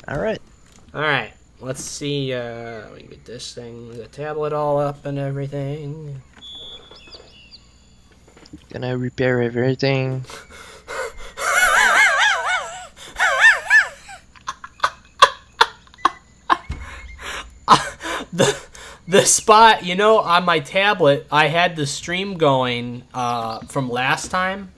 Alright. Alright, let's see, we get this thing, the tablet all up and everything. Gonna repair everything. The spot, you know, on my tablet, I had the stream going from last time.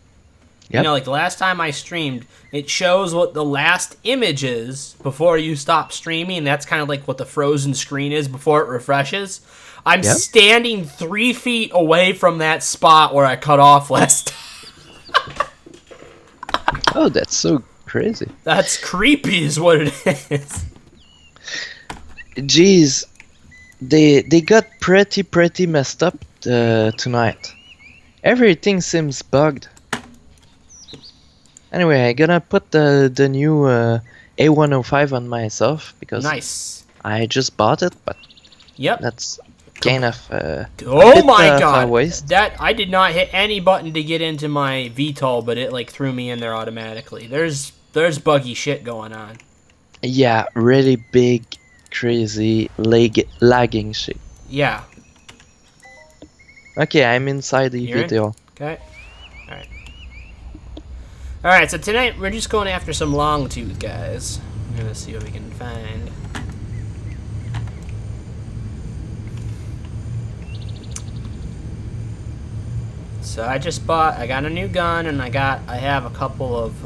Yep. You know, like the last time I streamed, it shows what the last image is before you stop streaming. That's kind of like what the frozen screen is before it refreshes. I'm standing 3 feet away from that spot where I cut off last time. Oh, that's so crazy. That's creepy is what it is. Jeez. They got pretty messed up tonight. Everything seems bugged. Anyway, I'm gonna put the new A105 on myself because Nice. I just bought it, but Yep. that's kind of Oh my a god! waste. That I did not hit any button to get into my VTOL, but it like threw me in there automatically. There's buggy shit going on. Yeah, really big, crazy lagging shit. Yeah. Okay, I'm inside the You're in? video. Okay. Alright. Alright, so tonight we're just going after some Longtooth guys. I'm gonna see what we can find. So I got a new gun and I have a couple of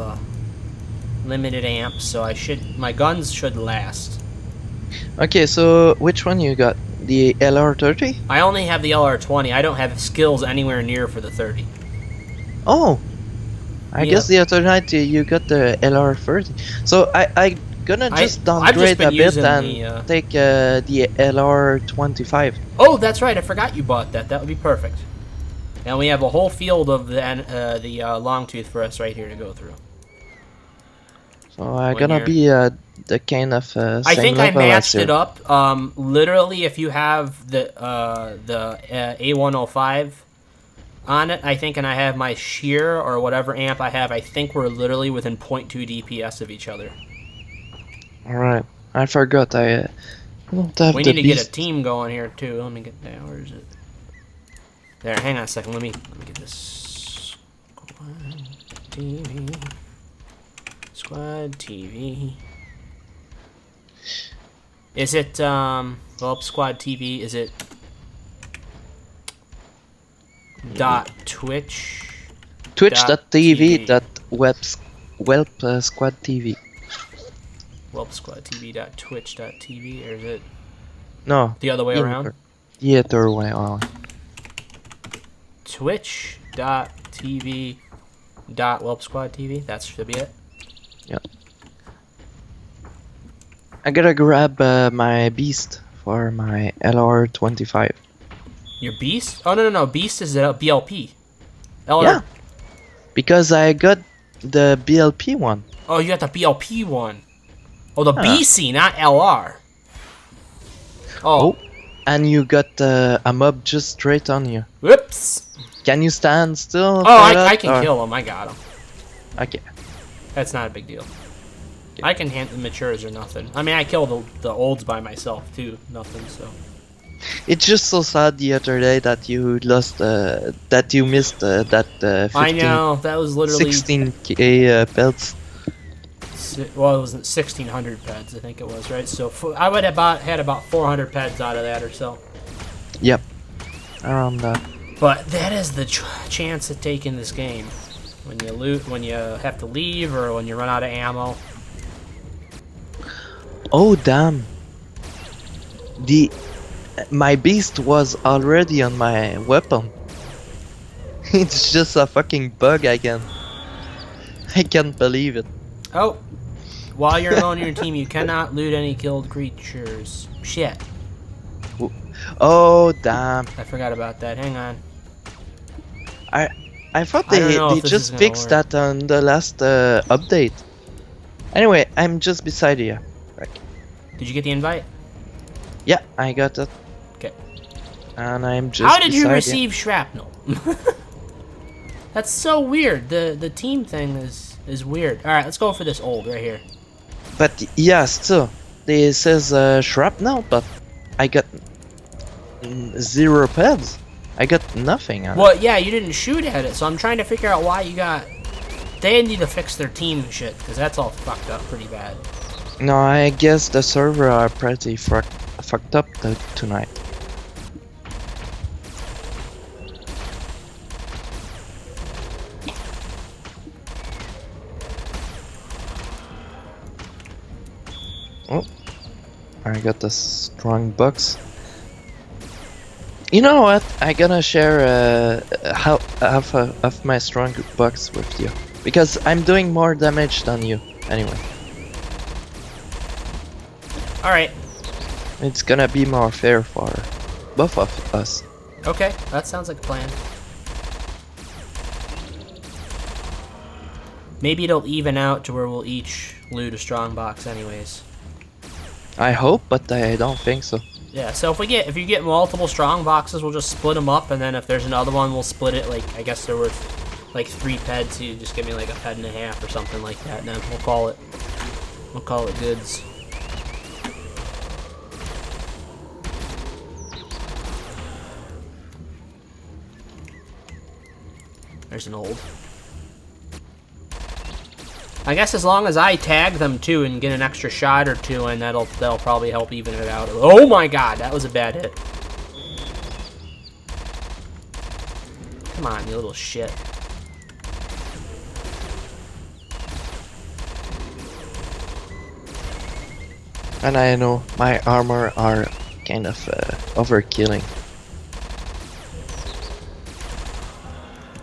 limited amps, so my guns should last. Okay, so which one you got? The LR30? I only have the LR20. I don't have skills anywhere near for the 30. Oh, I guess the other night you got the LR30. So I gonna just downgrade a bit and take the LR25. Oh, that's right. I forgot you bought that. That would be perfect. And we have a whole field of the Longtooth for us right here to go through. So I'm gonna be the kind of same I think I level matched as it you. up. Literally, if you have the A105 on it, I think, and I have my shear or whatever amp I have, I think we're literally within 0.2 DPS of each other. Alright, I forgot I don't have We the need to beast. get a team going here too. Let me get there. Where is it? There. Hang on a second. Let me get this. Squad TV. Is it Welp Squad TV? Is it .twitch? Twitch.tv Welp Squad TV. Welp Squad TV .twitch.tv, or is it No. the other way around? Yeah, the other way around. Twitch.tv Welp Squad TV. That should be it. Yeah. I gotta grab my beast for my LR25. Your beast? Oh no! Beast is a BLP. LR. Yeah. Because I got the BLP one. Oh, you got the BLP one. Oh, the BC, not LR. Oh. And you got a mob just straight on you. Whoops. Can you stand still? Oh, I can kill him. I got him. Okay. That's not a big deal. I can handle the matures or nothing. I mean, I killed the olds by myself too. Nothing, so. It's just so sad the other day that you lost, that you missed that 15, I know, that was literally 16k pelts. Well, it was 1,600 peds, I think it was, right? So I would have had about 400 peds out of that or so. Yep, around that. But that is the chance at taking this game. When you when you have to leave or when you run out of ammo. Oh damn! My beast was already on my weapon. It's just a fucking bug again. I can't believe it. Oh, while you're alone in your team, you cannot loot any killed creatures. Shit. Oh damn! I forgot about that. Hang on. I thought they just fixed that on the last update. Anyway, I'm just beside you. Right. Did you get the invite? Yeah, I got it. Okay. And I'm just. How did you receive shrapnel? That's so weird. The team thing is weird. All right, let's go for this old right here. But yeah, still, this says shrapnel, but I got 0 pads. I got nothing on it. Well, yeah, you didn't shoot at it, so I'm trying to figure out why you got... They need to fix their team shit, because that's all fucked up pretty bad. No, I guess the server are pretty fucked up tonight. Oh, I got the strong box. You know what? I'm gonna share half of my strong box with you, because I'm doing more damage than you anyway. Alright. It's gonna be more fair for both of us. Okay, that sounds like a plan. Maybe it'll even out to where we'll each loot a strong box anyways. I hope, but I don't think so. Yeah, so if you get multiple strong boxes, we'll just split them up, and then if there's another one, we'll split it. Like, I guess they're worth like 3 peds, so you just give me like a ped and a half or something like that, and then we'll call it goods. There's an old. I guess as long as I tag them too and get an extra shot or two, and that'll probably help even it out. Oh my god, that was a bad hit. Come on, you little shit. And I know my armor are kind of overkilling.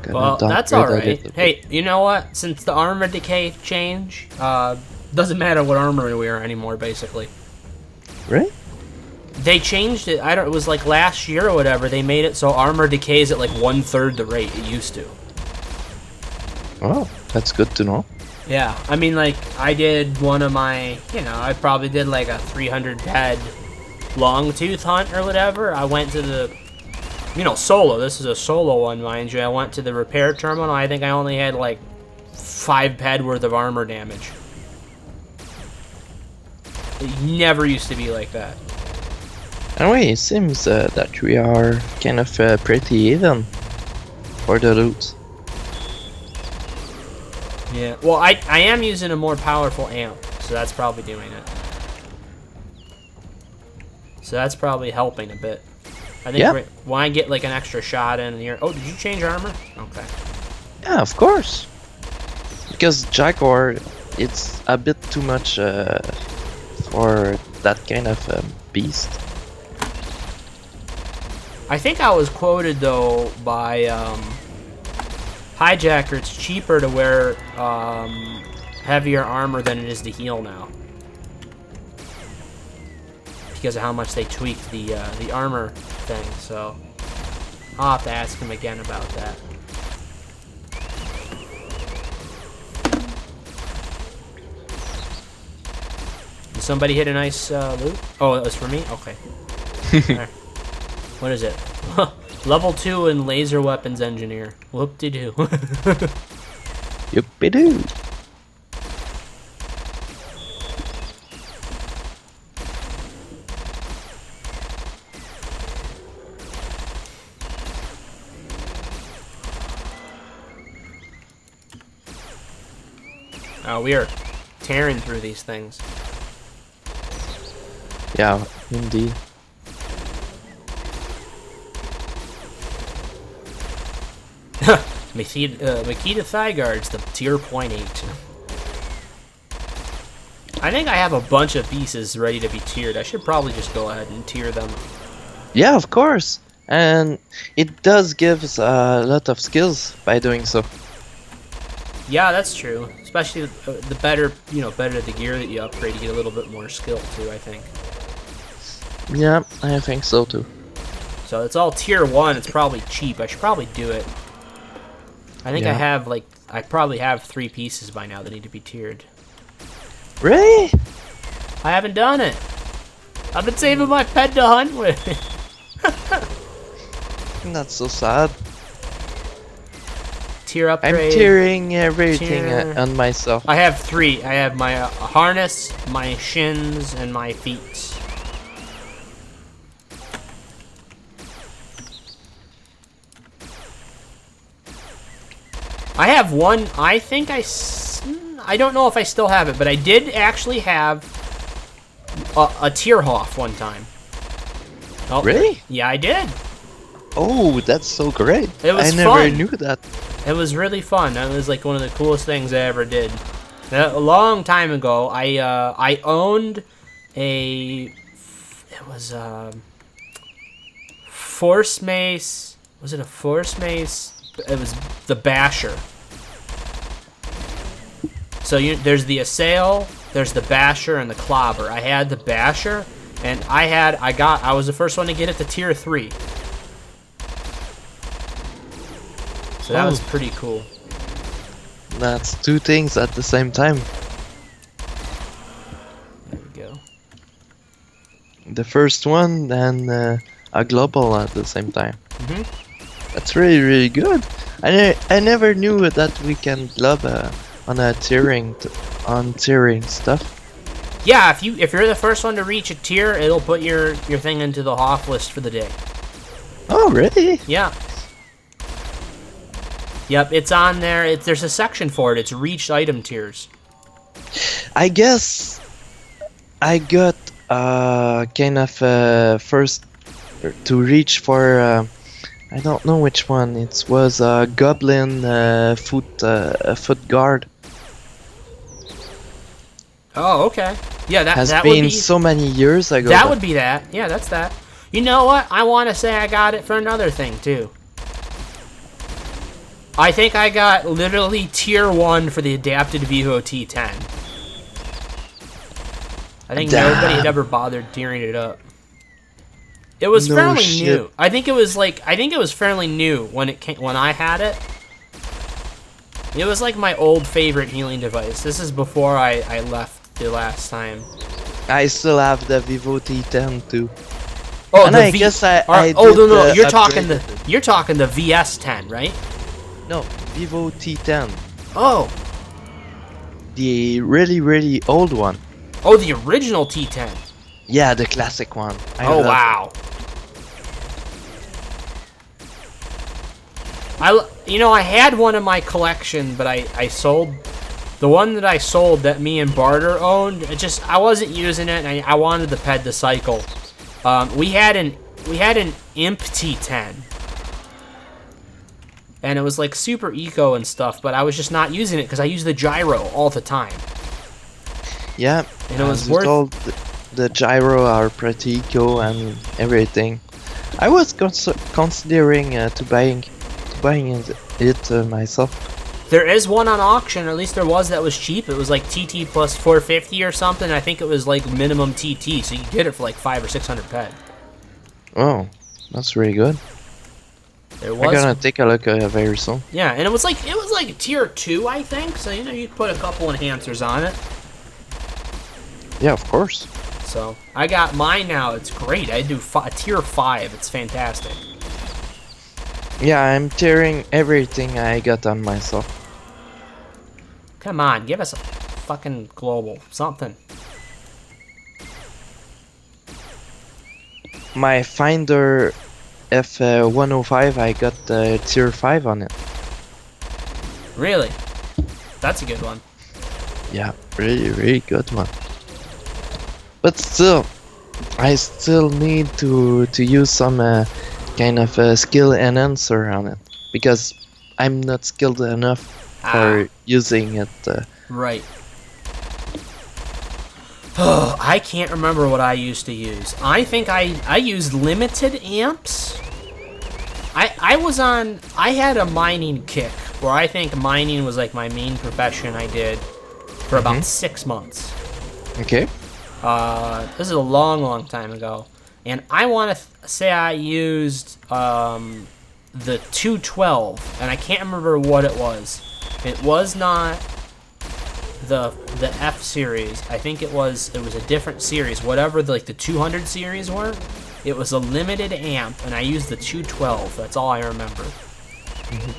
Well, that's alright. Hey, you know what? Since the armor decay change, doesn't matter what armor we wear anymore, basically. Really? They changed it. It was like last year or whatever. They made it so armor decays at like 1/3 the rate it used to. Oh, that's good to know. Yeah, I mean, like, I did one of my, I probably did like a 300 ped Longtooth hunt or whatever. I went to the, solo. This is a solo one, mind you. I went to the repair terminal. I think I only had like 5 ped worth of armor damage. It never used to be like that. Anyway, it seems that we are kind of pretty even for the loot. Yeah, well, I am using a more powerful amp, so that's probably doing it. So that's probably helping a bit. I think when I get like an extra shot in here. Oh, did you change armor? Okay. Yeah, of course. Because Jaguar, it's a bit too much for that kind of beast. I think I was quoted though by Hijacker. It's cheaper to wear heavier armor than it is to heal now, because of how much they tweaked the armor thing. So I'll have to ask him again about that. Did somebody hit a nice loot? Oh, it was for me? Okay. Right. What is it? Level 2 in laser weapons engineer. Whoop-de-doo. Yuppie-doo. Oh, we are tearing through these things. Yeah, indeed. Makita thigh guards, the tier 0.8. I think I have a bunch of pieces ready to be tiered. I should probably just go ahead and tier them. Yeah, of course. And it does give us a lot of skills by doing so. Yeah, that's true. Especially the better, better the gear that you upgrade, you get a little bit more skill too, I think. Yeah, I think so too. So it's all tier 1. It's probably cheap. I should probably do it. I think I probably have 3 pieces by now that need to be tiered. Really? I haven't done it. I've been saving my pet to hunt with. That's so sad. tier I'm upgrade. tearing everything Tier. on myself. I have 3. I have my harness, my shins, and my feet. I have one. I think I don't know if I still have it, but I did actually have a tier Hoff one time. Oh, Really? Yeah, I did. Oh, that's so great. It was I never fun. knew that. It was really fun. That was like one of the coolest things I ever did. A long time ago, I owned it was Force Mace. Was it a Force Mace? It was the Basher. So there's the Assail, there's the Basher, and the Clobber. I had the Basher, and I was the first one to get it to tier 3. So that was pretty cool. That's 2 things at the same time. There we go. The first one and a global at the same time. That's really, really good. I never knew that we can glob on a tiering stuff. Yeah, if you're the first one to reach a tier, it'll put your thing into the Hoff list for the day. Oh, really? Yeah. Yep, it's on there. There's a section for it. It's reached item tiers. I guess I got kind of first to reach for I don't know which one. It was a goblin foot guard. Oh, okay. Yeah, that Has would been be so many years ago. that would be that. Yeah, that's that. You know what? I want to say I got it for another thing too. I think I got literally tier 1 for the adapted Vivo T10. I think nobody had ever bothered tearing it up. It was fairly new. I think it was fairly new when I had it. It was like my old favorite healing device. This is before I left the last time. I still have the Vivo T10 too. Oh, and I guess I oh did no, you're upgrade talking the VS10, right? No, Vivo T10. Oh. The really, really old one. Oh, the original T10. Yeah, the classic one. Oh, wow. I had one in my collection, but I sold the one that I sold that me and Barter owned. I wasn't using it, and I wanted the ped to cycle. We had an Imp T10, and it was like super eco and stuff, but I was just not using it because I use the gyro all the time. Yeah, and it was worth. The gyro are pretty eco and everything. I was considering to buying it myself. There is one on auction, or at least there was, that was cheap. It was like TT plus 450 or something. I think it was like minimum TT, so you get it for like 500 or 600 ped. Oh, that's really good. There was. I'm gonna take a look very soon. Yeah, and it was like tier 2, I think. So you put a couple enhancers on it. Yeah, of course. So I got mine now. It's great. I do tier 5. It's fantastic. Yeah, I'm tearing everything I got on myself. Come on, give us a fucking global something. My Finder F105, I got tier 5 on it. Really? That's a good one. Yeah, really, really good one. But still, I still need to use some kind of skill enhancer on it, because I'm not skilled enough for using it. Right. Oh, I can't remember what I used to use. I think I used limited amps. I had a mining kick where I think mining was like my main profession I did for about 6 months. Okay. This is a long time ago. And I want to say I used the 212, and I can't remember what it was. It was not the F series. I think it was a different series. Whatever the 200 series were, it was a limited amp, and I used the 212. That's all I remember.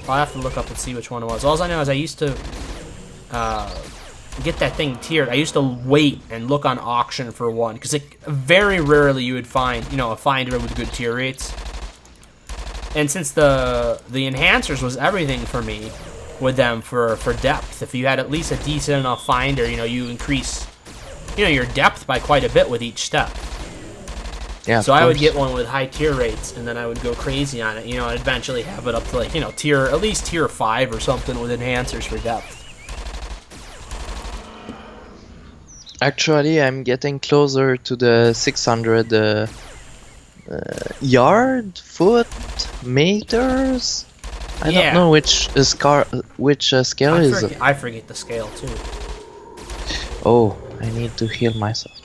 I'll have to look up and see which one it was. All I know is I used to get that thing tiered. I used to wait and look on auction for one, because very rarely you would find, a finder with good tier rates. And since the enhancers was everything for me with them for depth, if you had at least a decent enough finder, you increase, your depth by quite a bit with each step. Yeah. So I would get one with high tier rates, and then I would go crazy on it. I'd eventually have it up to like, at least tier 5 or something with enhancers for depth. Actually, I'm getting closer to the 600 yard, foot, meters. I don't know which scale is it. I forget the scale too. Oh, I need to heal myself.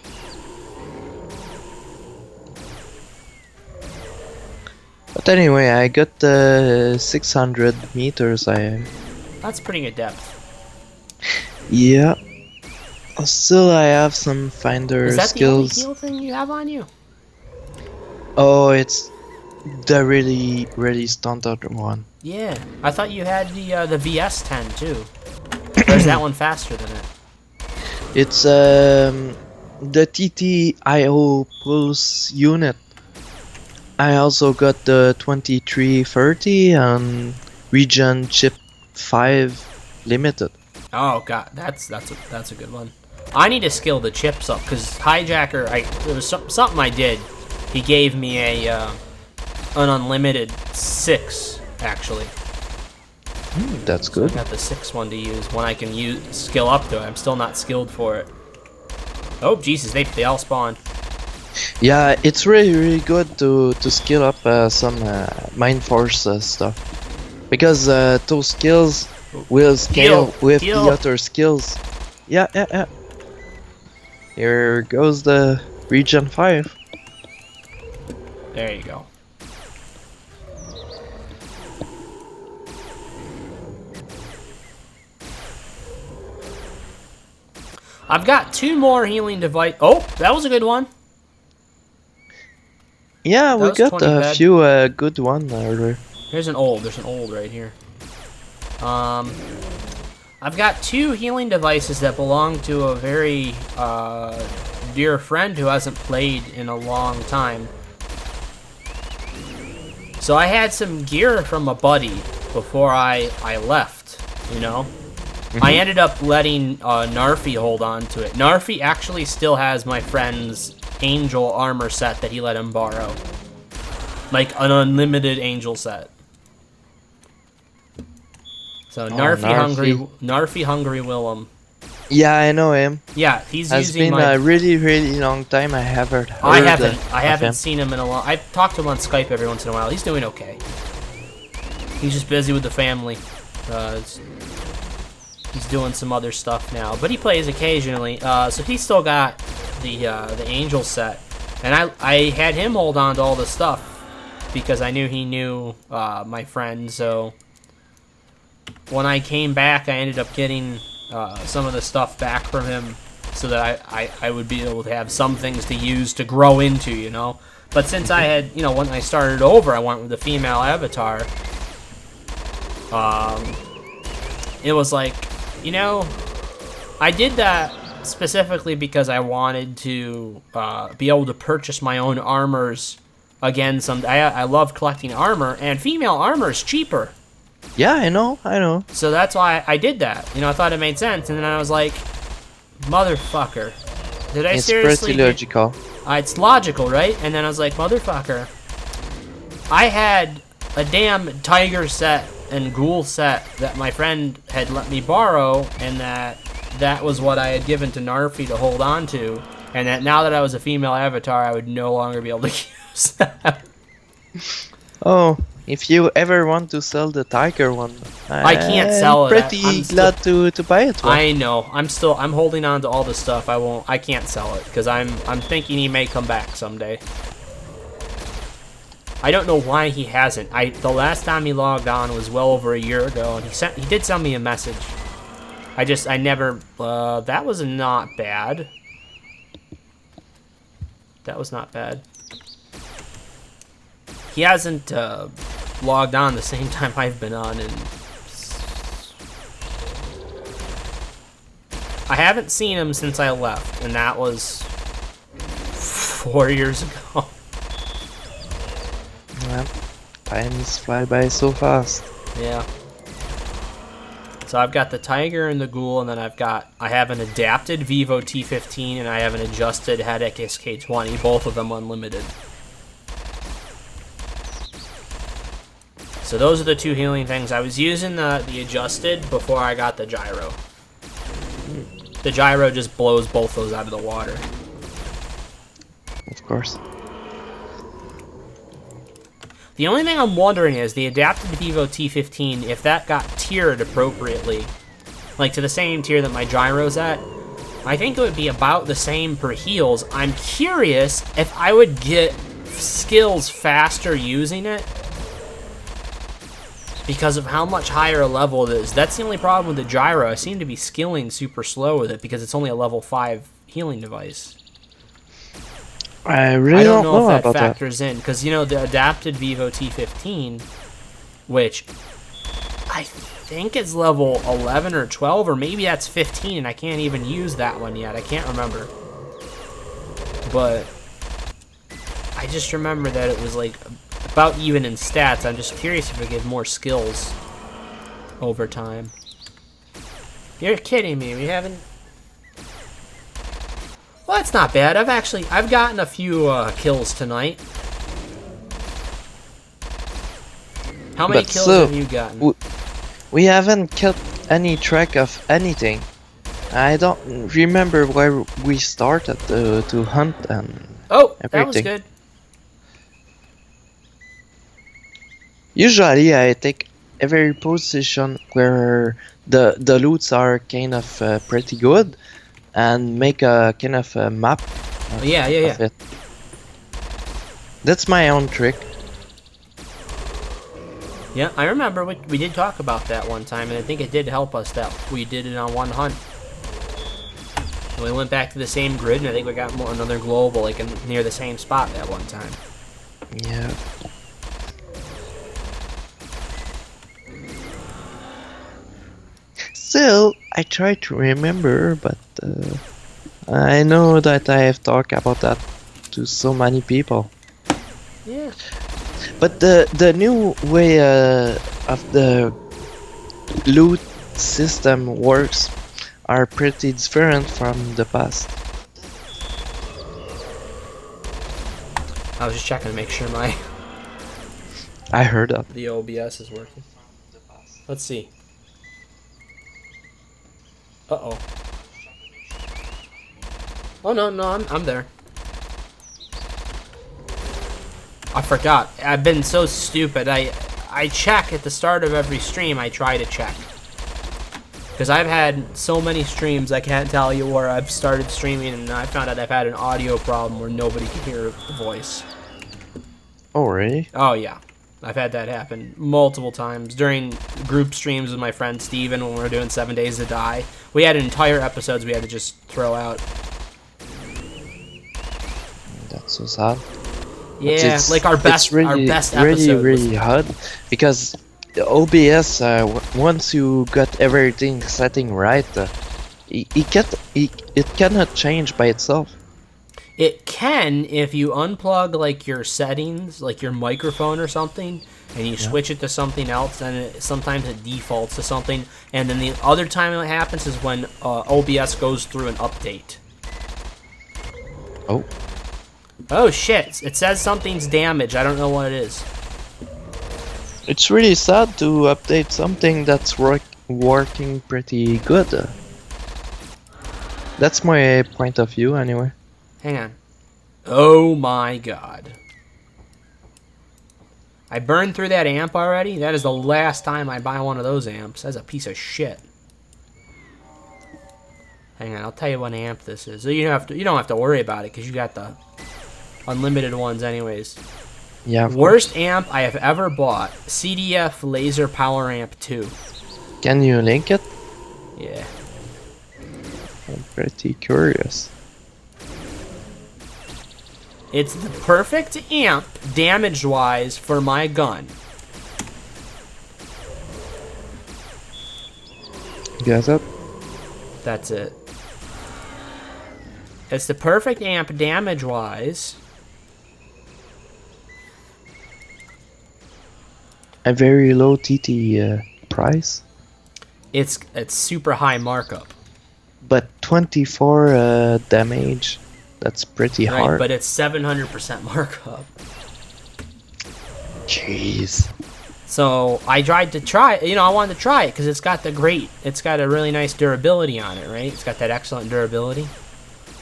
But anyway, I got the 600 meters. That's pretty good depth. Yeah. Still, I have some finder skills. Is that skills. the only heal thing you have on you? Oh, it's the really, really standard one. Yeah, I thought you had the VS10 too. Or is that one faster than it? It's the TTIO Pulse unit. I also got the 2330 and Region Chip 5 Limited. Oh god, that's a good one. I need to skill the chips up, because Hijacker, there was something I did. He gave me an unlimited 6 actually. That's So good. I got the 6 one to use when I can skill up to it. I'm still not skilled for it. Oh Jesus, they all spawned. Yeah, it's really, really good to skill up some Mind Force stuff, because those skills will scale with the other skills. Yeah. Here goes the Region 5. There you go. I've got 2 more healing device. Oh, that was a good one. Yeah, we got a few good ones earlier. There's an old right here. I've got 2 healing devices that belong to a very dear friend who hasn't played in a long time. So I had some gear from a buddy before I left, I ended up letting Narfi hold on to it. Narfi actually still has my friend's angel armor set that he let him borrow. Like an unlimited angel set. So Narfi Hungry Willem. Yeah, I know him. Yeah, he's It's using been a really, really long time I haven't heard I haven't seen him in a long. I talked to him on Skype every once in a while. He's doing okay. He's just busy with the family. He's doing some other stuff now, but he plays occasionally. So he's still got the angel set, and I had him hold on to all the stuff because I knew he knew my friend. So when I came back, I ended up getting some of the stuff back from him, so that I would be able to have some things to use to grow into, But since I had, when I started over, I went with the female avatar. It was like, I did that specifically because I wanted to be able to purchase my own armors again. I love collecting armor, and female armor is cheaper. Yeah, I know. So that's why I did that. I thought it made sense, and then I was like, motherfucker. Did I seriously? It's pretty logical. It's logical, right? And then I was like, motherfucker. I had a damn tiger set and ghoul set that my friend had let me borrow, and that was what I had given to Narfi to hold on to, and that now that I was a female avatar, I would no longer be able to use that. Oh, if you ever want to sell the tiger one, I can't sell it. I'm pretty glad to buy it. I know. I'm holding on to all the stuff. I can't sell it because I'm thinking he may come back someday. I don't know why he hasn't. The last time he logged on was well over a year ago, and he did send me a message. I never. That was not bad. That was not bad. He hasn't logged on the same time I've been on, and I haven't seen him since I left, and that was 4 years ago. Well, times fly by so fast. Yeah. So I've got the Tiger and the Ghoul, and then I have an adapted Vivo T15, and I have an adjusted Headache SK20, both of them unlimited. So those are the two healing things. I was using the adjusted before I got the gyro. The gyro just blows both those out of the water. Of course. The only thing I'm wondering is the adapted Vivo T15, if that got tiered appropriately, like to the same tier that my gyro's at, I think it would be about the same per heals. I'm curious if I would get skills faster using it because of how much higher a level it is. That's the only problem with the gyro. I seem to be skilling super slow with it because it's only a level 5 healing device. I really don't know if about that factors in, because you know the adapted Vivo T15, which I think is level 11 or 12, or maybe that's 15, and I can't even use that one yet. I can't remember, but I just remember that it was like about even in stats. I'm just curious if it gives more skills over time. You're kidding me. We haven't. Well, that's not bad. I've gotten a few kills tonight. How many kills have you gotten? We haven't kept any track of anything. I don't remember where we started to hunt and everything. That was good. Usually I take every position where the loots are kind of pretty good, and make a kind of a map. Yeah. It. That's my own trick. Yeah, I remember we did talk about that one time, and I think it did help us that we did it on one hunt. And we went back to the same grid, and I think we got another global like near the same spot that one time. Yeah. Still, I try to remember, but I know that I have talked about that to so many people. Yeah. But the new way of the loot system works are pretty different from the past. I was just checking to make sure I heard that. the OBS is working. Let's see. Uh-oh. Oh, no, I'm there. I forgot. I've been so stupid. I check at the start of every stream. I try to check. Because I've had so many streams, I can't tell you where I've started streaming, and I found out I've had an audio problem where nobody can hear the voice. Oh, really? Oh, yeah. I've had that happen multiple times during group streams with my friend Steven when we were doing 7 Days to Die. We had entire episodes we had to just throw out. That's so sad. Yeah, like our best episodes. Really hard because the OBS once you got everything setting right, it cannot change by itself. It can if you unplug like your settings, like your microphone or something, and you switch it to something else, and sometimes it defaults to something. And then the other time it happens is when OBS goes through an update. Oh. Oh shit! It says something's damaged. I don't know what it is. It's really sad to update something that's working pretty good. That's my point of view, anyway. Hang on. Oh my god. I burned through that amp already? That is the last time I buy one of those amps. That's a piece of shit. Hang on, I'll tell you what amp this is. You don't have to worry about it because you got the unlimited ones anyways. Yeah. Worst amp I have ever bought. CDF Laser Power Amp 2. Can you link it? Yeah. I'm pretty curious. It's the perfect amp, damage-wise, for my gun. guys up. That's it. It's the perfect amp damage-wise. A very low TT price. It's super high markup. But 24 damage. That's pretty Right, hard. but it's 700% markup. Jeez. So I tried to try it. You know, I wanted to try it because it's got a really nice durability on it, right? It's got that excellent durability.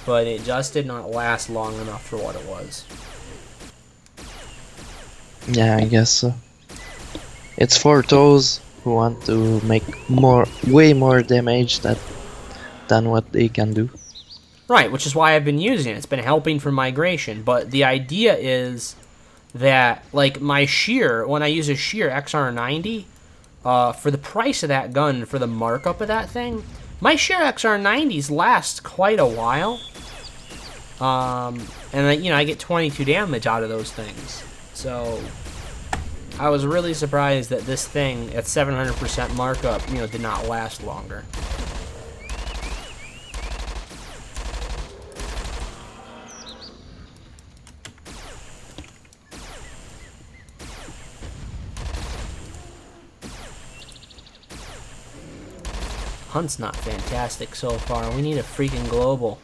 But it just did not last long enough for what it was. Yeah, I guess so. It's for those who want to make way more damage than what they can do. Right, which is why I've been using it. It's been helping for migration. But the idea is that, like, my shear, when I use a shear XR90, for the price of that gun, for the markup of that thing, my shear XR90s last quite a while. And, you know, I get 22 damage out of those things. So I was really surprised that this thing at 700% markup, you know, did not last longer. Hunt's not fantastic so far. We need a freaking global.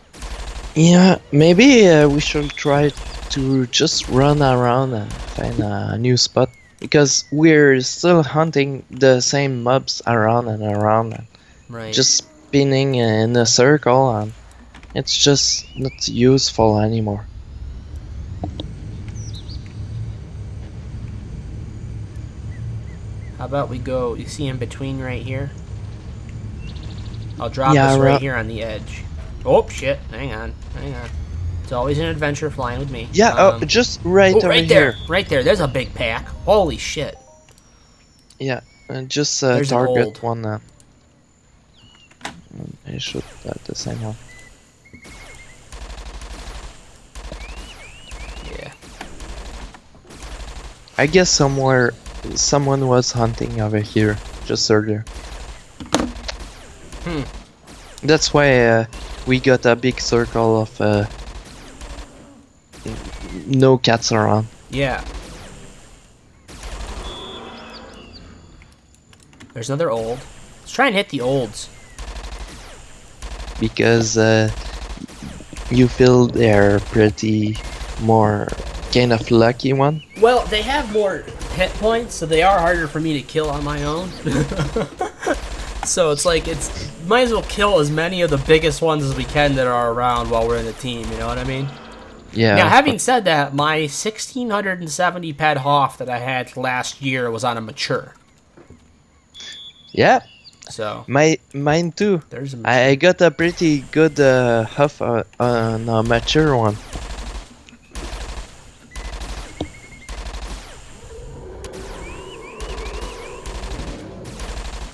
Yeah, maybe we should try to just run around and find a new spot. Because we're still hunting the same mobs around and around. And Right. just spinning in a circle, and it's just not useful anymore. How about we go, you see in between right here? I'll drop Yeah, us right right. here on the edge. Oh, shit. Hang on. It's always an adventure flying with me. Yeah, just right over right here. there. Right there. There's a big pack. Holy shit. Yeah, and just There's an target old. one. I shoot at the same one. Yeah. I guess someone was hunting over here just earlier. That's why we got a big circle of no cats around. Yeah. There's another old. Let's try and hit the olds. Because you feel they're pretty more kind of lucky one. Well, they have more hit points, so they are harder for me to kill on my own. So it's like, might as well kill as many of the biggest ones as we can that are around while we're in the team, you know what I mean? Yeah. Now, having said that, my 1670 ped Hoff that I had last year was on a mature. Yeah. So Mine too. there's a mature. I got a pretty good huff on a mature one.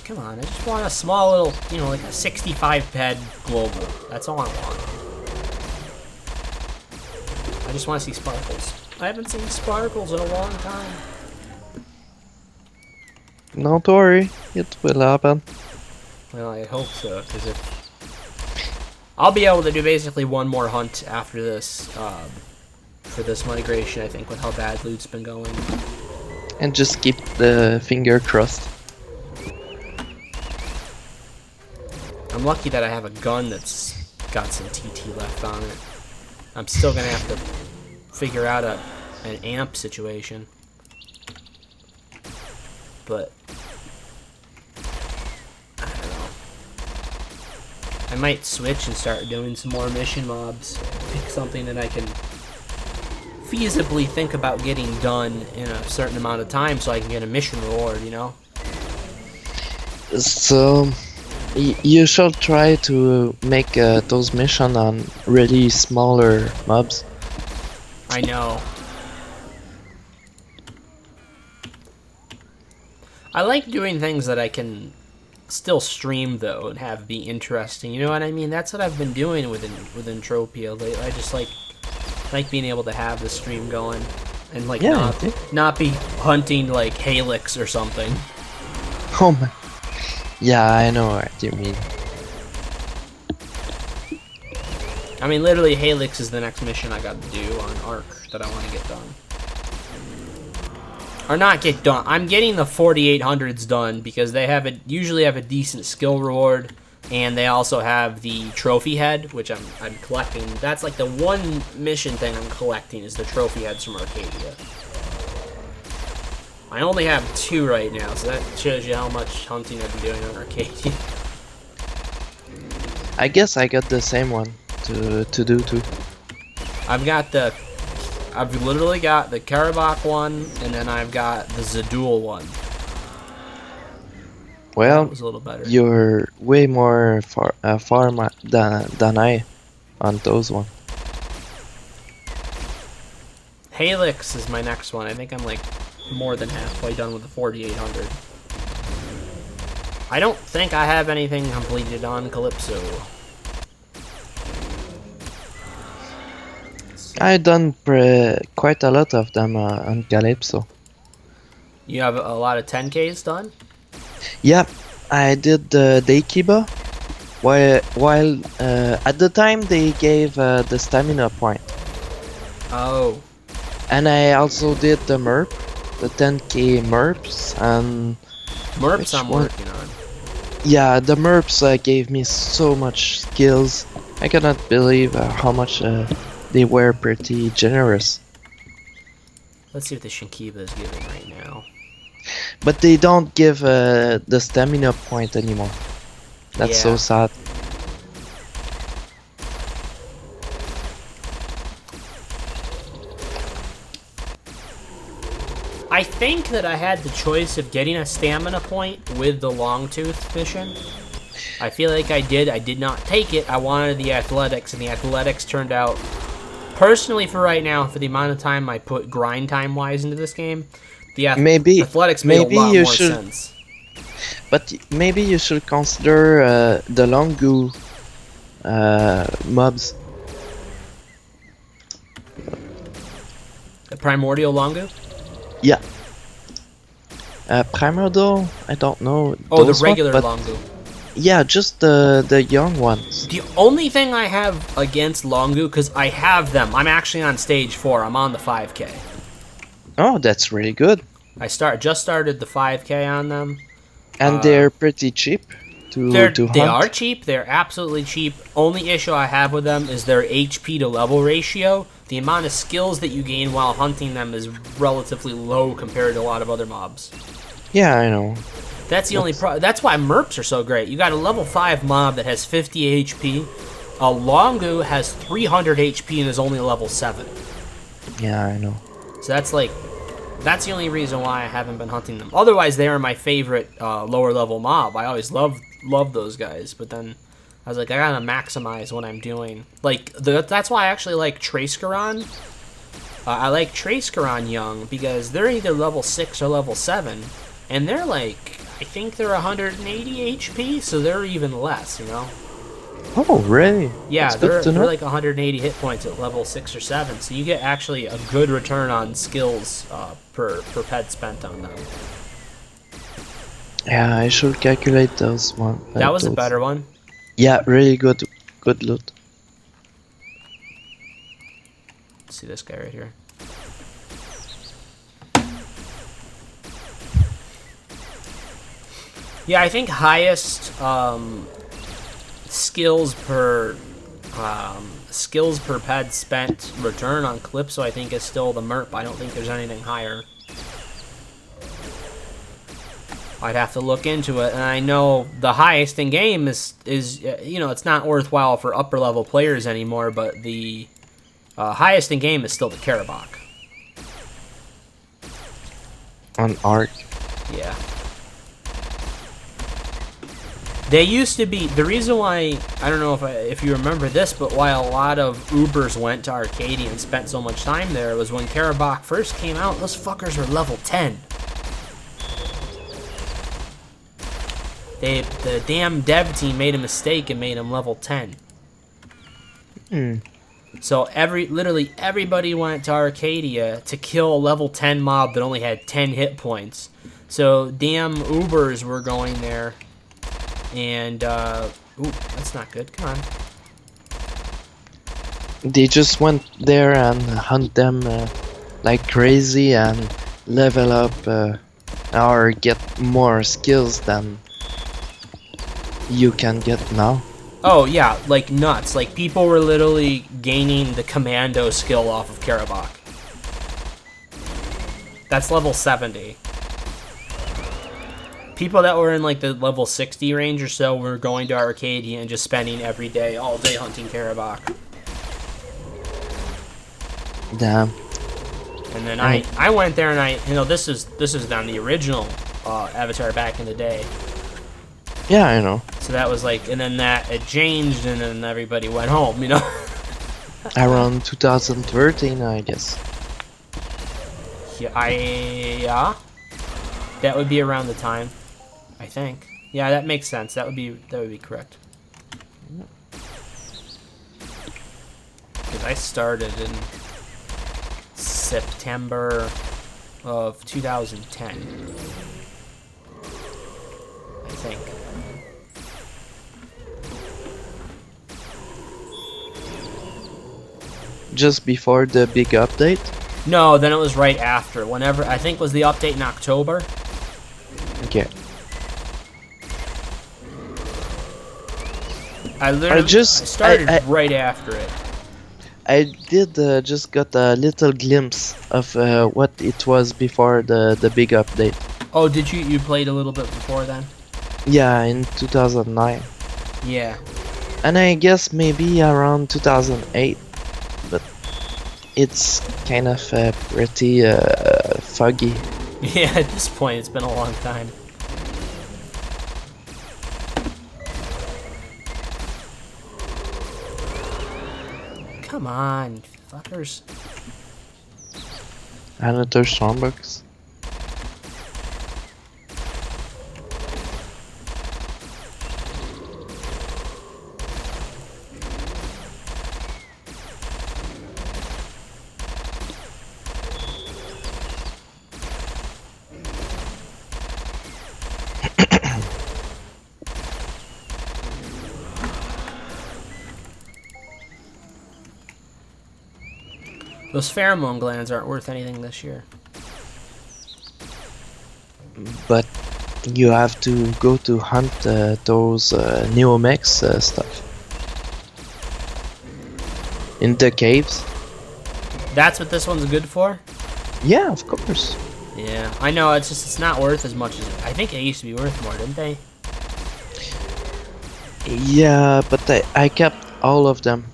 Come on, I just want a small little, you know, like a 65 ped global. That's all I want. I just want to see sparkles. I haven't seen sparkles in a long time. Don't worry, it will happen. Well, I hope so, because I'll be able to do basically one more hunt after this, for this migration, I think, with how bad loot's been going. And just keep the finger crossed. I'm lucky that I have a gun that's got some TT left on it. I'm still gonna have to figure out an amp situation. But I don't know. I might switch and start doing some more mission mobs. Pick something that I can feasibly think about getting done in a certain amount of time so I can get a mission reward, you know? So you should try to make those missions on really smaller mobs. I know. I like doing things that I can still stream though and have be interesting. You know what I mean? That's what I've been doing with Entropia lately. I just like being able to have the stream going and like Yeah, not be hunting like Halix or something. Oh my. Yeah, I know what you mean. I mean, literally, Helix is the next mission I got to do on Arc that I want to get done. Or not get done. I'm getting the 4800s done because they usually have a decent skill reward, and they also have the trophy head, which I'm collecting. That's like the one mission thing I'm collecting is the trophy heads from Arcadia. I only have 2 right now, so that shows you how much hunting I've been doing on Arcadia. I guess I got the same one to do too. I've literally got the Karabakh one, and then I've got the Zadul one. Well, that was a little better. You're way more far than I on those one. Helix is my next one. I think I'm like more than halfway done with the 4800. I don't think I have anything completed on Calypso. I done quite a lot of them on Calypso. You have a lot of 10Ks done? Yep, I did the Daykiba. While at the time they gave the stamina point. Oh. And I also did the MERP, the 10k MERPs, and... MERPs I'm working on. Yeah, the MERPs gave me so much skills. I cannot believe how much they were pretty generous. Let's see what the Shinkiba is giving right now. But they don't give the stamina point anymore. That's so sad. I think that I had the choice of getting a stamina point with the Longtooth mission. I feel like I did. I did not take it. I wanted the athletics, and the athletics turned out... Personally, for right now, for the amount of time I put grind time-wise into this game, the athletics made a lot more sense. But maybe you should consider the Longu mobs. The Primordial Longu? Yeah. Primordial, I don't know. Oh, the regular Longu. Yeah, just the young ones. The only thing I have against Longu, because I have them, I'm actually on stage 4. I'm on the 5K. Oh, that's really good. I just started the 5K on them. And they're pretty cheap to hunt. They are cheap. They're absolutely cheap. Only issue I have with them is their HP to level ratio. The amount of skills that you gain while hunting them is relatively low compared to a lot of other mobs. Yeah, I know. That's the only problem. That's why MERPs are so great. You got a level 5 mob that has 50 HP. A Longu has 300 HP and is only level 7. Yeah, I know. So that's the only reason why I haven't been hunting them. Otherwise, they are my favorite lower level mob. I always loved those guys. But then I was like, I gotta maximize what I'm doing. Like that's why I actually like Tracecaron. I like Tracecaron young because they're either level 6 or level 7, and they're like, I think they're 180 HP, so they're even less, you know? Oh, really? Yeah, they're like 180 hit points at level 6 or 7, so you get actually a good return on skills per ped spent on them. Yeah, I should calculate those one. That was a better one. Yeah, really good loot. Let's see this guy right here. Yeah, I think highest skills per ped spent return on Calypso I think is still the MERP. I don't think there's anything higher. I'd have to look into it, and I know the highest in game is you know, it's not worthwhile for upper level players anymore, but the highest in game is still the Karabakh. On Arc. Yeah. They used to be, the reason why, I don't know if you remember this, but why a lot of Ubers went to Arcadia and spent so much time there was when Karabakh first came out, those fuckers were level 10. The damn dev team made a mistake and made them level 10. So literally everybody went to Arcadia to kill a level 10 mob that only had 10 hit points. So damn Ubers were going there And ooh, that's not good. Come on. They just went there and hunt them like crazy and level up or get more skills than you can get now. Oh yeah, like nuts. Like people were literally gaining the commando skill off of Karabakh. That's level 70. People that were in like the level 60 range or so were going to Arcadia and just spending every day, all day hunting Karabakh. Damn. And then I went there and this is on the original Avatar back in the day. Yeah, I know. So that was like, and then that it changed, and then everybody went home, you know. Around 2013, I guess. Yeah, that would be around the time, I think. Yeah, that makes sense. That would be correct. Because I started in September of 2010, I think. Just before the big update? No, then it was right after. Whenever, I think was the update in October. Okay. I started right after it. I did just got a little glimpse of what it was before the big update. Oh, did you played a little bit before then? Yeah, in 2009. Yeah. And I guess maybe around 2008. But it's kind of pretty foggy. Yeah, at this point, it's been a long time. Come on, fuckers. Another Strongbox. Those pheromone glands aren't worth anything this year. But you have to go to hunt those Neomex stuff. In the caves. That's what this one's good for? Yeah, of course. Yeah, I know, it's not worth as much as... I think it used to be worth more, didn't they? Yeah, but I kept all of them.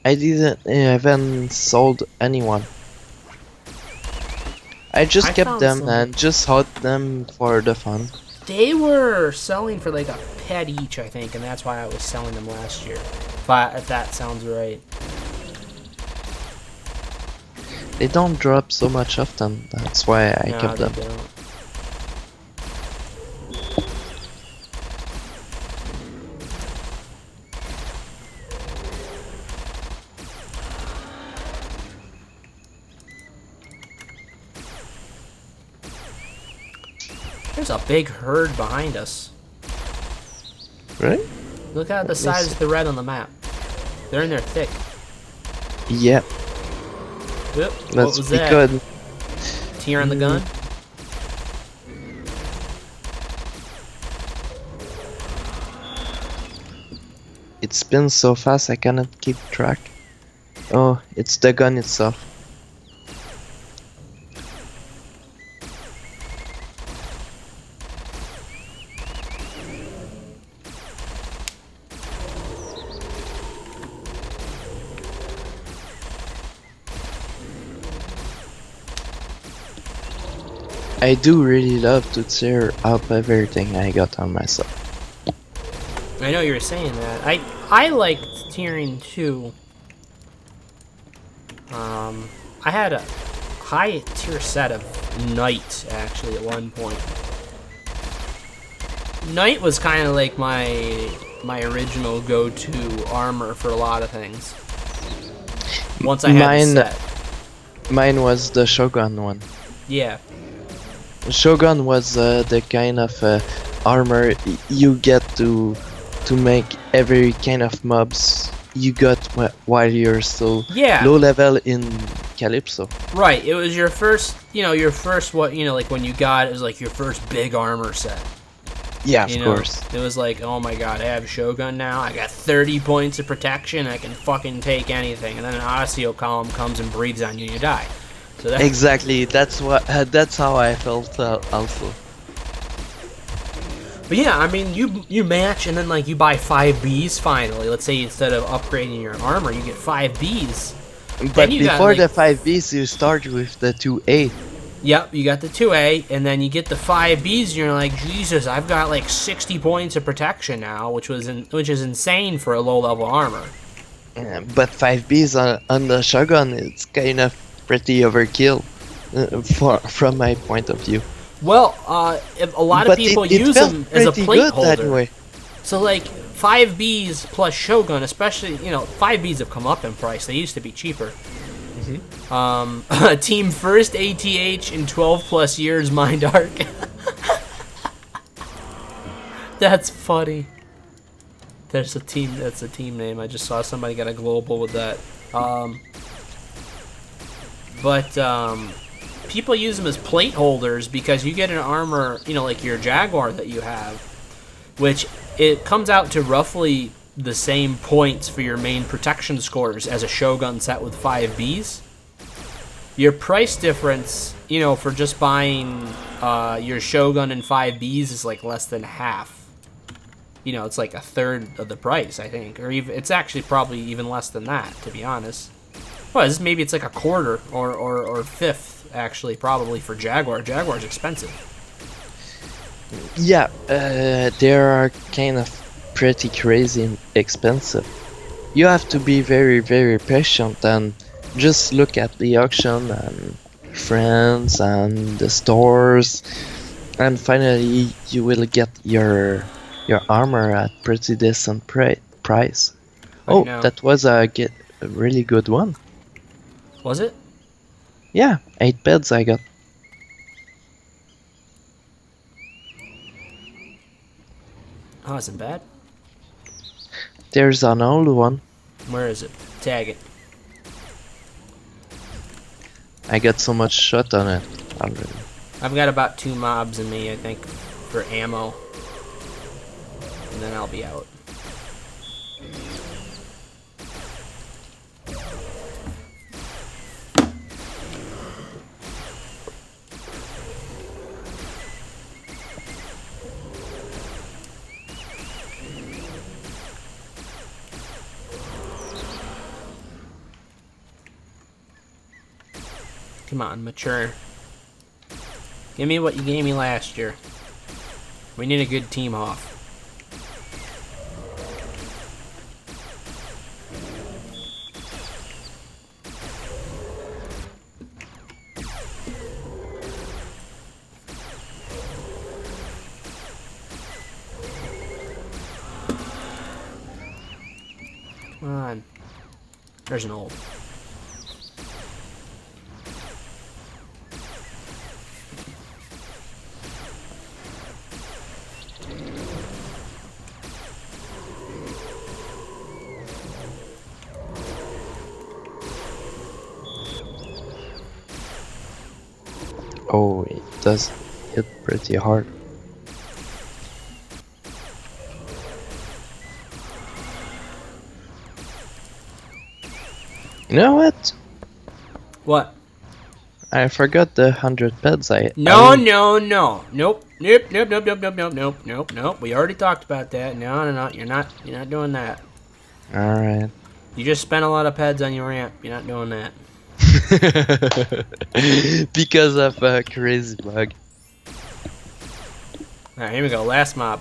I didn't even sold anyone. I just kept them and just hunt them for the fun. They were selling for like a pet each, I think, and that's why I was selling them last year. If that sounds right. They don't drop so much often, that's why I kept them. They don't. There's a big herd behind us. Right? Look at the size of the red on the map. They're in there thick. Yeah. Yep. That's What was that? good. Tear on the gun? It spins so fast I cannot keep track. Oh, it's the gun itself. I do really love to tear up everything I got on myself. I know you were saying that. I liked tearing too. I had a high tier set of Knight actually at one point. Knight was kind of like my original go-to armor for a lot of things. Once I had the set. Mine was the Shogun one. Yeah. Shogun was the kind of armor, you get to make every kind of mobs you got while you're still Yeah. low level in Calypso. Right. It was your first, what, like when you got it was like your first big armor set. Yeah, of course. It was like, oh my god, I have Shogun now. I got 30 points of protection. I can fucking take anything. And then an Osseo column comes and breathes on you and you die. So that, Exactly. That's how I felt also. But yeah, I mean, you match and then like you buy 5 Bs finally. Let's say instead of upgrading your armor, you get 5 Bs. But before the 5Bs, you start with the 2A. Yep, you got the 2A, and then you get the 5Bs, and you're like, Jesus, I've got like 60 points of protection now, which is insane for a low-level armor. Yeah, but 5Bs on the Shogun, it's kind of pretty overkill, from my point of view. Well, a lot of people use them as a plate holder. So like 5Bs plus Shogun, especially 5Bs have come up in price. They used to be cheaper. Team first ATH in 12 plus years, Mind Arc. That's funny. That's a team name. I just saw somebody got a global with that. People use them as plate holders because you get an armor, like your Jaguar that you have, which it comes out to roughly the same points for your main protection scores as a Shogun set with 5Bs. Your price difference, for just buying your Shogun and 5Bs is like less than half. It's like a third of the price, I think, or even it's actually probably even less than that, to be honest. Well, maybe it's like a quarter or fifth, actually, probably for Jaguar. Jaguar's expensive. Yeah, they are kind of pretty crazy expensive. You have to be very, very patient and just look at the auction and friends and the stores, and finally you will get your armor at pretty decent price. Oh, that was a really good one. Was it? Yeah, 8 beds I got. Oh, isn't bad. There's an old one. Where is it? Tag it. I got so much shot on it already. I've got about 2 mobs in me, I think, for ammo. And then I'll be out. Come on, mature. Give me what you gave me last year. We need a good team off. Come on. There's an old. Oh, it does hit pretty hard. You know what? What? I forgot the 100 beds No. Nope. Nope. We already talked about that. No. You're not doing that. Alright. You just spent a lot of peds on your ramp. You're not doing that. Because of a crazy bug. Alright, here we go. Last mob.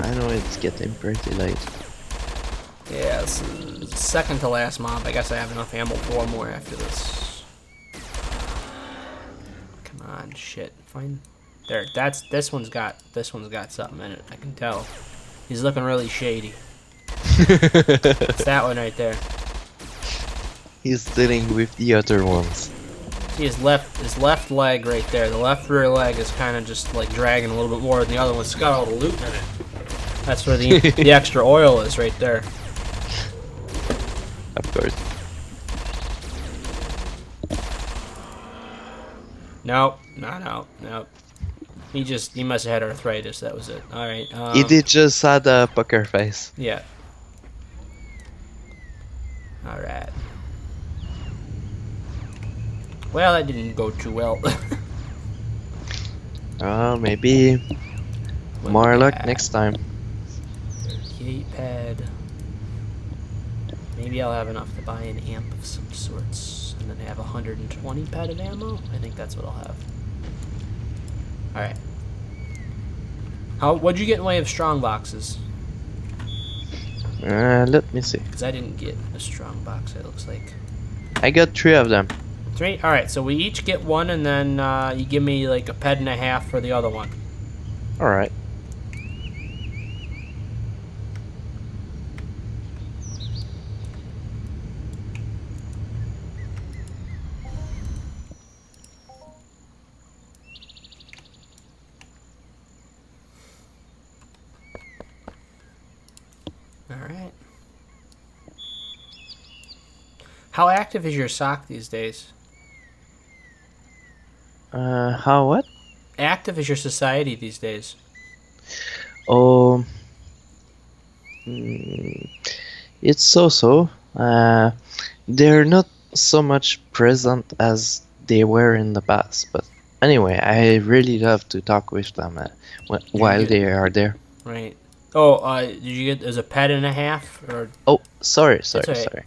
I know it's getting pretty late. Yeah, it's second to last mob. I guess I have enough ammo for one more after this. Come on, shit. Fine. There, this one's got something in it. I can tell. He's looking really shady. It's that one right there. He's dealing with the other ones. See his left leg right there. The left rear leg is kind of just like dragging a little bit more than the other one. It's got all the loot in it. That's where the extra oil is right there. Of course. Nope. Nope. He must have had arthritis. That was it. All right. He did just had a poker face. Yeah. All right. Well, that didn't go too well. Maybe more luck next time. 38 pad. Maybe I'll have enough to buy an amp of some sorts, and then have 120 pad of ammo. I think that's what I'll have. All right. What'd you get in the way of strong boxes? Let me see. Because I didn't get a strong box. It looks like. I got 3 of them. 3. All right. So we each get one, and then you give me like a ped and a half for the other one. All right. Alright. How active is your sock these days? How what? Active is your society these days? Oh, it's so-so. They're not so much present as they were in the past, but anyway, I really love to talk with them while they are there. Right. Oh, did you get as a ped and a half? Or Oh, sorry. right.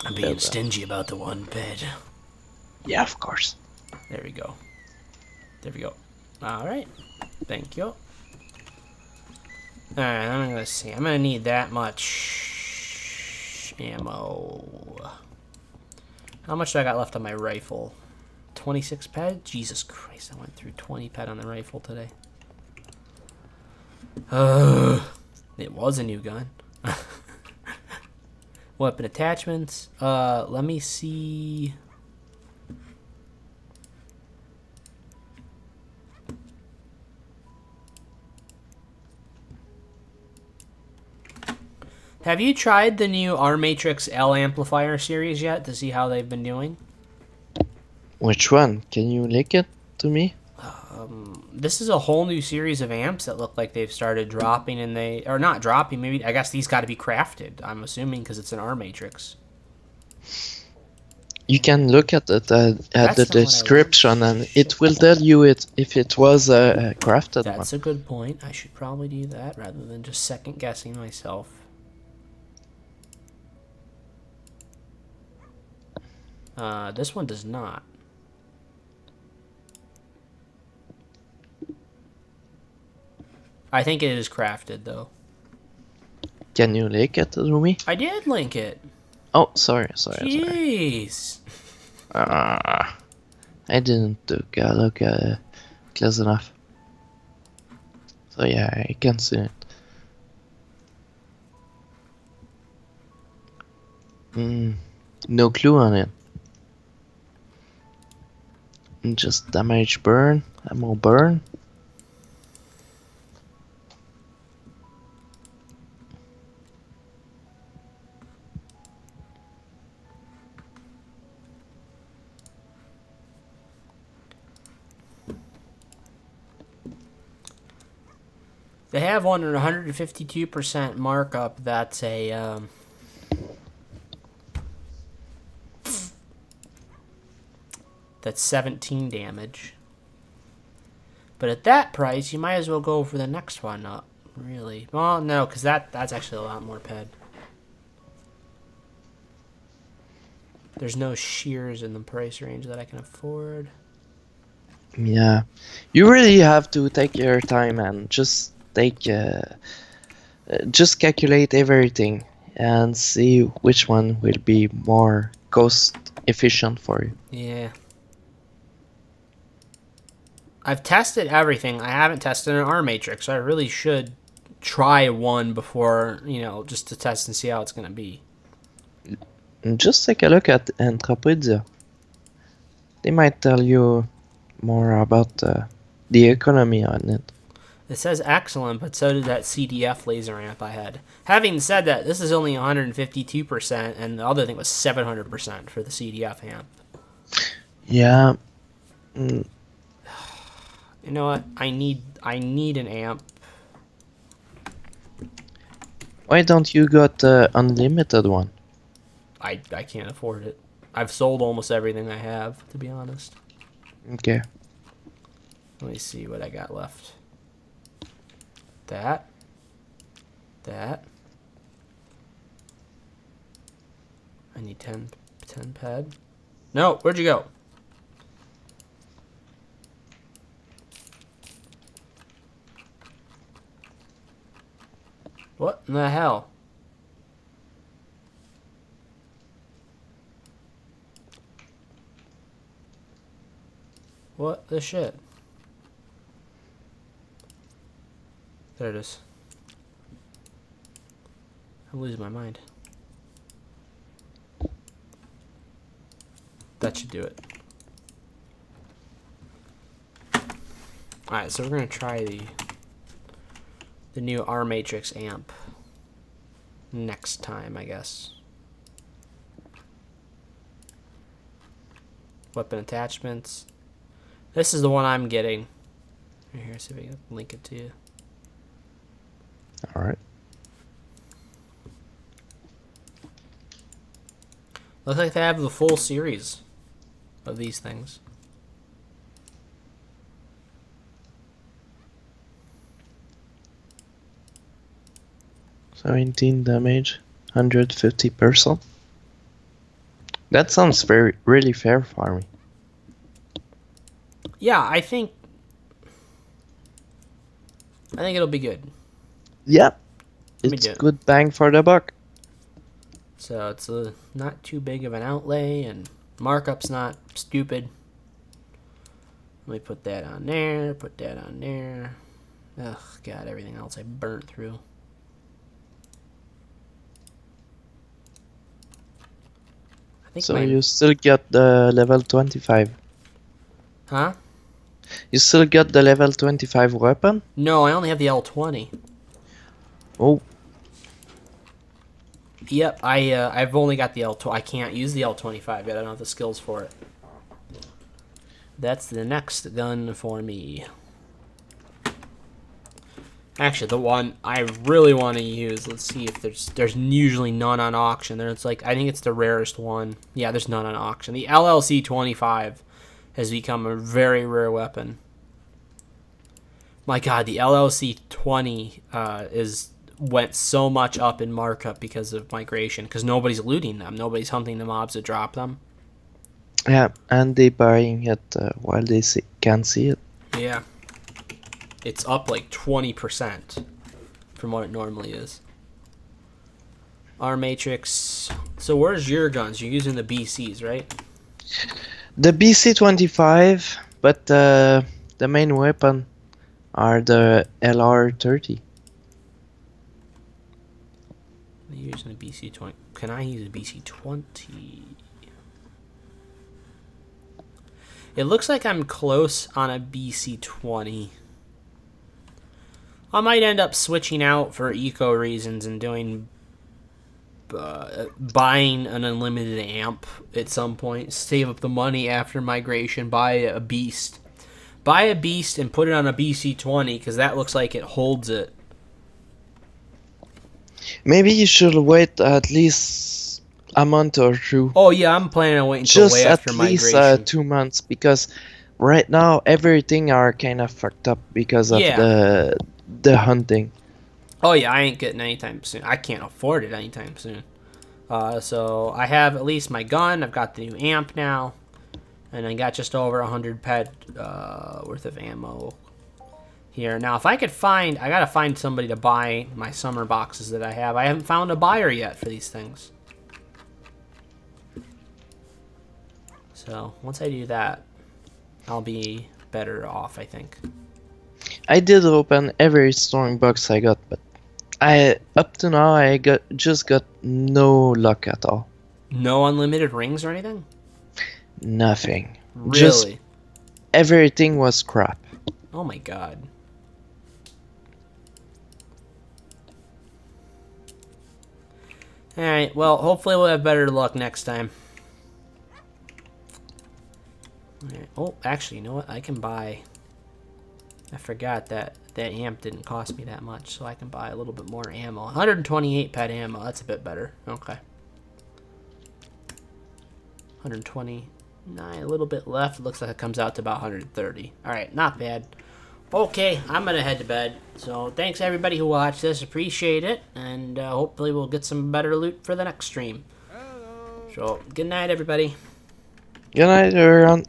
I'm being stingy about the one ped. Yeah, of course. There we go. Alright. Thank you. Alright, I'm gonna see. I'm gonna need that much ammo. How much do I got left on my rifle? 26 ped? Jesus Christ, I went through 20 ped on the rifle today. It was a new gun. Weapon attachments. Let me see. Have you tried the new R Matrix L amplifier series yet to see how they've been doing? Which one? Can you link it to me? This is a whole new series of amps that look like they've started dropping, and or not dropping. Maybe I guess these got to be crafted. I'm assuming because it's an R Matrix. You can look at it at the description, and it will tell you if it was a crafted one. That's a good point. I should probably do that rather than just second guessing myself. This one does not. I think it is crafted, though. Can you link it to me? I did link it. Oh, sorry. Jeez. I didn't look close enough. So yeah, I can see it. No clue on it. Just damage burn, ammo burn. They have one at 152% markup. That's a that's 17 damage. But at that price, you might as well go for the next one up. Really? Well, no, because that's actually a lot more ped. There's no shears in the price range that I can afford. Yeah, you really have to take your time and just just calculate everything and see which one will be more cost efficient for you. Yeah. I've tested everything. I haven't tested an R matrix, so I really should try one before, just to test and see how it's going to be. Just take a look at Entropia. They might tell you more about the economy on it. It says excellent, but so did that CDF laser amp I had. Having said that, this is only 152%, and the other thing was 700% for the CDF amp. Yeah. You know what? I need an amp. Why don't you got the unlimited one? I can't afford it. I've sold almost everything I have, to be honest. Okay. Let me see what I got left. That. I need 10 ped. No, where'd you go? What in the hell? What the shit? There it is. I'm losing my mind. That should do it. Alright, so we're gonna try the new R Matrix amp next time, I guess. Weapon attachments. This is the one I'm getting. Right here, see if I can link it to you. Alright. Looks like they have the full series of these things. $17 damage, 150%. That sounds really fair for me. Yeah, I think it'll be good. Yep. Let me It's do it. good bang for the buck. So it's not too big of an outlay, and markup's not stupid. Let me put that on there, put that on there. Ugh, God, everything else I burnt through. I think So you still get the level 25. Huh? You still get the level 25 weapon? No, I only have the L20. Oh. Yep, I've only got the L20. I can't use the L25 yet. I don't have the skills for it. That's the next gun for me. Actually, the one I really want to use. Let's see if there's usually none on auction. There's I think it's the rarest one. Yeah, there's none on auction. The LLC 25 has become a very rare weapon. My God, the LLC 20 went so much up in markup because of migration. Because nobody's looting them. Nobody's hunting the mobs that drop them. Yeah, and they buying it while they can't see it. Yeah. It's up like 20% from what it normally is. R Matrix. So where's your guns? You're using the BCs, right? The BC-25, but the main weapon are the LR-30. I'm using a BC-20. Can I use a BC-20? It looks like I'm close on a BC-20. I might end up switching out for eco reasons and doing buying an unlimited amp at some point. Save up the money after migration. Buy a beast. Buy a beast and put it on a BC-20 because that looks like it holds it. Maybe you should wait at least a month or two. Oh yeah, I'm planning on waiting until Just way after at migration. least 2 months, because right now everything are kind of fucked up because of the hunting. Oh yeah, I ain't getting anytime soon. I can't afford it anytime soon. So I have at least my gun. I've got the new amp now, and I got just over 100 ped worth of ammo here. Now, if I could find, I gotta find somebody to buy my summer boxes that I have. I haven't found a buyer yet for these things. So once I do that, I'll be better off, I think. I did open every strong box I got, but up to now I just got no luck at all. No unlimited rings or anything? Nothing. Really? Just everything was crap. Oh my god. Alright, well, hopefully we'll have better luck next time. Right. Oh, actually, you know what? I can buy... I forgot that amp didn't cost me that much, so I can buy a little bit more ammo. 128 pet ammo, that's a bit better. Okay. 129, a little bit left. It looks like it comes out to about 130. Alright, not bad. Okay, I'm gonna head to bed. So thanks everybody who watched this, appreciate it, and hopefully we'll get some better loot for the next stream. So good night, everybody. Good night, everyone.